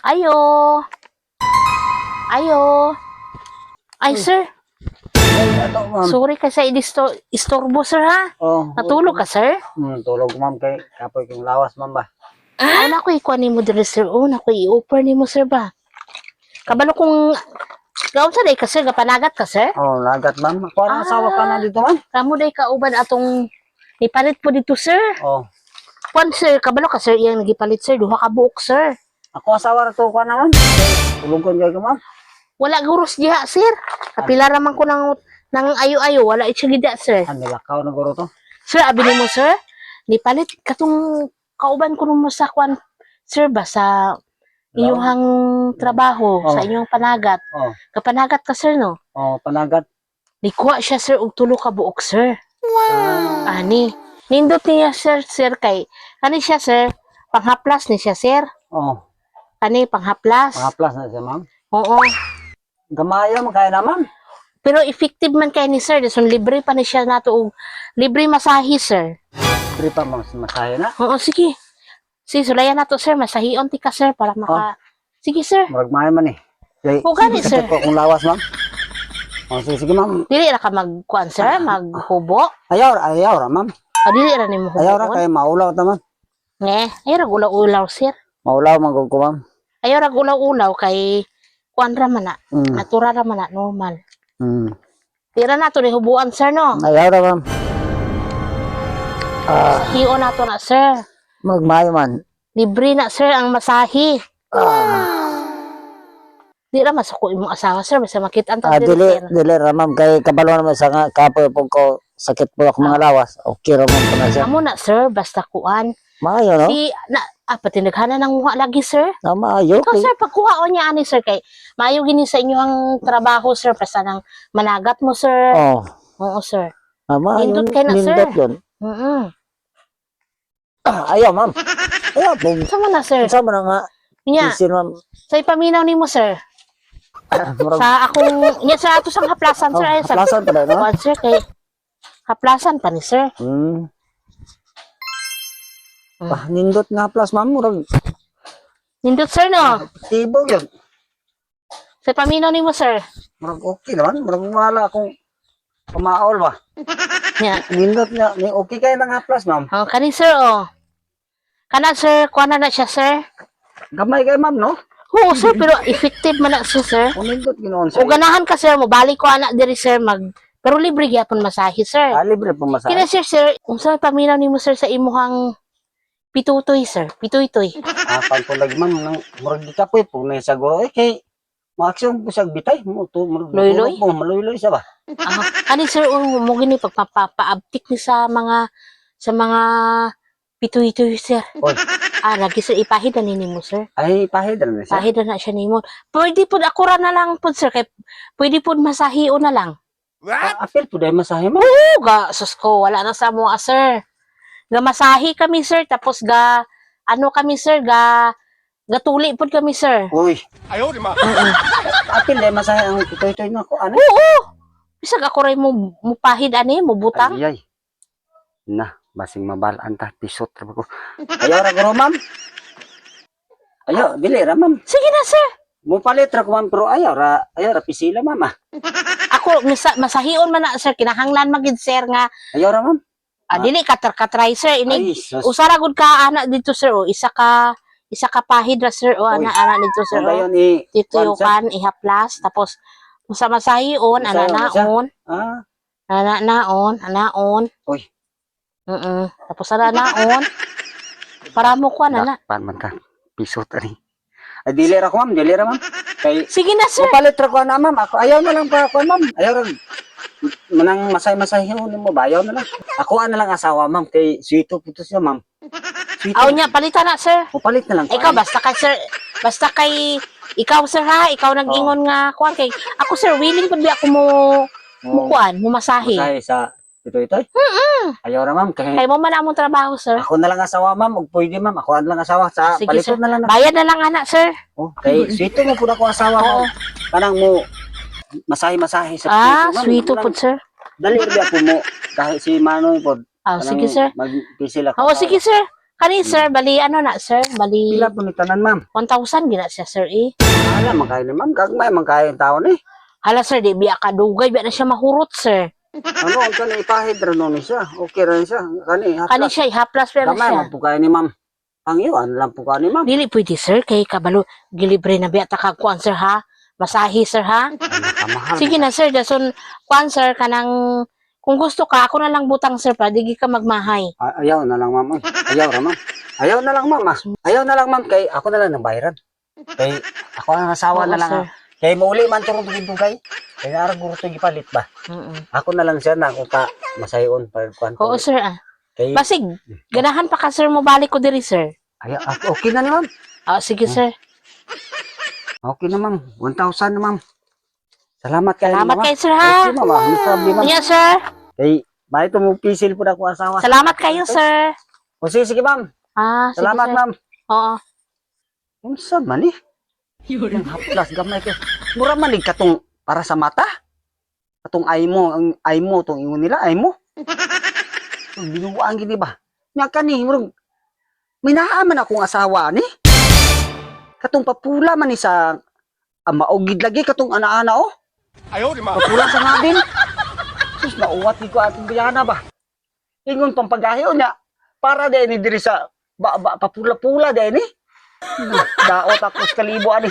Ayo. Ayo. Ay, sir. Ato, ma'am. Sorry kasi istorbo, sir, ha? Oh, Natulog ka, sir? tulog, ma'am, kay kapoy kong lawas, ma'am ba? Ah? Na ko ikuha ni mo diri, sir. Na ko i-offer ni mo, sir, ba? Kabalo kung gawon sa day ka, sir. Gapanagat ka, sir? Oh, lagat, ma'am. Ako ang asawa ka na dito, ma'am. Kamo day kauban atong ipalit po dito, sir. Oh, Kwan, sir. Kabalo ka, sir. Iyang nagipalit, sir. Duha ka buok, sir. ako asawa na to ka na, ma'am. Tulugon kayo, ma'am. Wala guros diha, sir. Kapila raman ko ng ayo-ayo. Wala itsigida, sir. Ah, nilakaw na guro to. Sir, abi mo, sir. Nipalit katong kauban ko mo sa kwan, sir, ba sa inyong trabaho, Oh. sa inyong panagat. Oh, Kapanagat ka, sir, no? oh, panagat. Nikuha siya, sir, og tulo ka buok, sir. Wow. Ani. Nindot niya, sir, kay. Kani siya, sir. Panghaplas ni siya, sir. Oh, Kani, panghaplas. mga plus na siya, ma'am. Oo. Gamaya, magkaya naman. Pero effective man kay ni sir. Deson libre pa ni siya nato og libre masahe, sir. Free pa, ma'am, masahe na. Oo, sige. Sige, sulayan nato, sir. Masahion ti ka, sir, para maka... Sige, sir. Magmaya man eh. Kay, O, gani, sir. sakit ko kung lawas, ma'am. Oh, sige, ma'am. Dili ra ka magkuan, sir, maghubo. Ayaw ra, ma'am. Dili ra nimo Ayaw ra, hubo. kay maulaw ta, ma'am. Ayaw ra ulaw-ulaw, sir. Maulaw, magod ko, ma'am. Ayaw ra ulaw-ulaw kay kuan ra man na. Mm. Natural ra man na, normal. Mm. Tira nato ni hubuan, sir, no? Ayaw ra, ma'am. Hiyo nato na, sir. Magmayo man. Libre na, sir, ang masahe. Di ra masuko imong asawa, sir, basta makita ta Dili, sir. dili ra, ma'am. Kay kabalo naman sa nga, kapoy po ko, sakit po ako mga lawas. Okay ra, ma'am, pa na siya. Amo na, sir, basta kuan. Maayo, no? Si pati naghana nang muha lagi, sir. Maayo. Ikaw, sir, pagkuha o niya ani, sir, kay maayo gini sa inyong trabaho, sir, basta nang managat mo, sir. Oh. Oo, sir. Maayo. Nindot kayo na, sir. Nindot yun. Ayaw, ma'am. Ayaw, po. Sama na, sir. Sama na nga. Nya, Isin, ma'am. sa ipaminaw nimo, sir. Murag- Sa akong, nya sa ato sang haplasan, sir. Oh, Ay, sa haplasan pala, no? kuan, sir, kay haplasan pa ni, sir. Nindot nga plus, ma'am. Murag Nindot, sir, no? tibog yun. Sa ipaminaw nimo, sir. Murag okay naman. Murag wala akong kumaol ba. Nya, Nindot nga. Okay kayo ng nga plus, ma'am. kani, sir, oh. Kana, sir, kuan na siya, sir. Gamay kayo, ma'am, no? Oo, sir, pero effective man na siya, sir. Kung nindot ginoon O sa'yo. ganahan ka, sir, mo balik ko anak diri, sir, pero libre gyapon masahe, sir. Libre po masahe. Kina, sir, unsa paminaw nimo, sir, sa imuhang pitutoy, sir, pitutoy. Pag po lagi, ma'am, nang murag di ka po, kung naisaguro, kay maaksyon po siya bitay. Loy-loy? Maluloy siya ba? Kani, sir, mo gini pagpapaabtik ni sa mga pitutoy, sir. Oy. Lagi, sir, ipahidan ni nimo, sir. Ay, pahidan na siya. Pahidan na siya nimo. Pwede po ako ra na lang po, sir, kay pwede po masahiyo na lang. Apil po dahil masahe, ma'am. Oo, sus ko, wala na sa mga, sir. Masahi kami, sir, tapos kami, sir, gatuli po kami, sir. Uy. Ayaw, di ma. Apil dahil masahe ang itoy-toy na ako. Ano? Oo. Bisag ako rin mo pahid, mo butang. Ay. Na, basing mabalaan ta. Tisot. Ko. Ayaw ra guro, ma'am. Ayaw, dili ra, ma'am. Sige na, sir. Mupalit ra ko, ma'am, pero ayaw ra pisila, ma'am. Ako, masahion man na, sir, kinahanglan magid, sir, nga, Ayaw ra, ma'am. dili, katry, sir, Ay, sus. usara gud ka, anak dito, sir, o, isa ka pahid ra, sir, o, Uy. anak dito, sir, Kung o, dayon tituyukan, ihaplas, tapos, sa masahion, Masahion na siya. anaon, anaon. Uy. Tapos anaon, para mo kuan, anak. Dakpan man ka. Pisot ani. Ay, dili ra ko, ma'am. Dili ra, ma'am. Kay, Sige na, sir. mupalit ra ko na, ma'am. Ako, ayaw na lang pa ako, ma'am. Ayaw ra. Manang masay-masahin mo ba? Ayaw na lang. Ako na lang asawa, ma'am. Kay, sweeto puto siya, ma'am. Sweeto. Aw niya, palitan na, sir. Mupalit na lang. ko, Ikaw, ay. basta kay, ikaw, sir, ha? Ikaw nag-ingon nga, kuan, kay, ako, sir, willing pa ba ako mo kuan, mo masahe. Masahe sa ito. Ayaw ra, ma'am. Kay, Kay mo man among trabaho, sir. ako na lang asawa, ma'am. Ug pwede, ma'am. Ako na lang asawa. Sa Sige, paliton sir. na lang. Bayad na lang, anak, sir. Kay, sweeto mo po ako asawa, Oo. ma'am. Kanang mo, masahe-masahe sa ma'am. Sweeto Walang- po, sir. Dali rin ako mo. Kahit si Manoy po. Sige, sir. Mag-pisil ako. Oo, sige, sir. Kani sir, bali ano na sir, bali Pila po ni tanan, ma'am. 1,000 gina siya sir eh. Hala, magkain ni ma'am. Gagmay, magkain tao ni. Hala sir, di biya kadugay, biya na siya mahurot sir. Ano, ang kani ipahid rin nun siya. Okay rin siya. Kani, Kani haplas. siya, ihaplas pa na Gamay, siya. magpukain ni ma'am. Ang iwan lang po ni ma'am. Dili pwede sir, kay kabalo, gilibre na biya takagkuan sir ha. Masahi sir ha. Ay, nakamahal. Sige na sir, dason kuan sir kanang kung gusto ka ako na lang butang sir pa digi ka magmahay. Ayaw na lang, ma'am. Ay, ayaw ra, ma'am. Ayaw na lang, ma'am. Ayaw na lang, ma'am. Kay ako na lang ng bayaran. Kay ako ang asawa Oo, na lang. sir. Kay mauli man turong dugay. Kay narag guro to gipalit ba. Ako na lang siya na ako ka masayon para kuan. Oo sir ah. Kay Basig, ganahan pa ka sir mo balik ko diri sir. ayaw, okay na ni ma'am. Sige sir. Okay na, ma'am. 1,000 na, ma'am. Salamat kayo. Salamat ma'am. kayo sir ha. Okay, ma'am. No problem, ma'am. Yeah sir. Kay may pisil po na ako asawa. Salamat kayo sir. O sige, ma'am. Sige Salamat, sir. ma'am. Oo. Unsa man eh? Yung haplas gamay ko. Mura man ig katong para sa mata. Katong ang ay mo tong ingon nila ay mo. Binuwaan gid ba? Nya kani murag may naaman akong asawa ni. Katong papula man ni sa maugid lagi katong ana-ana oh. Ayaw, di ma. Papula sa ngabin. Sus nauwat ko atong biyana ba. Ingon pampagahiw niya para din ni diri sa papula-pula din ni. Daot ako sa kalibo ani.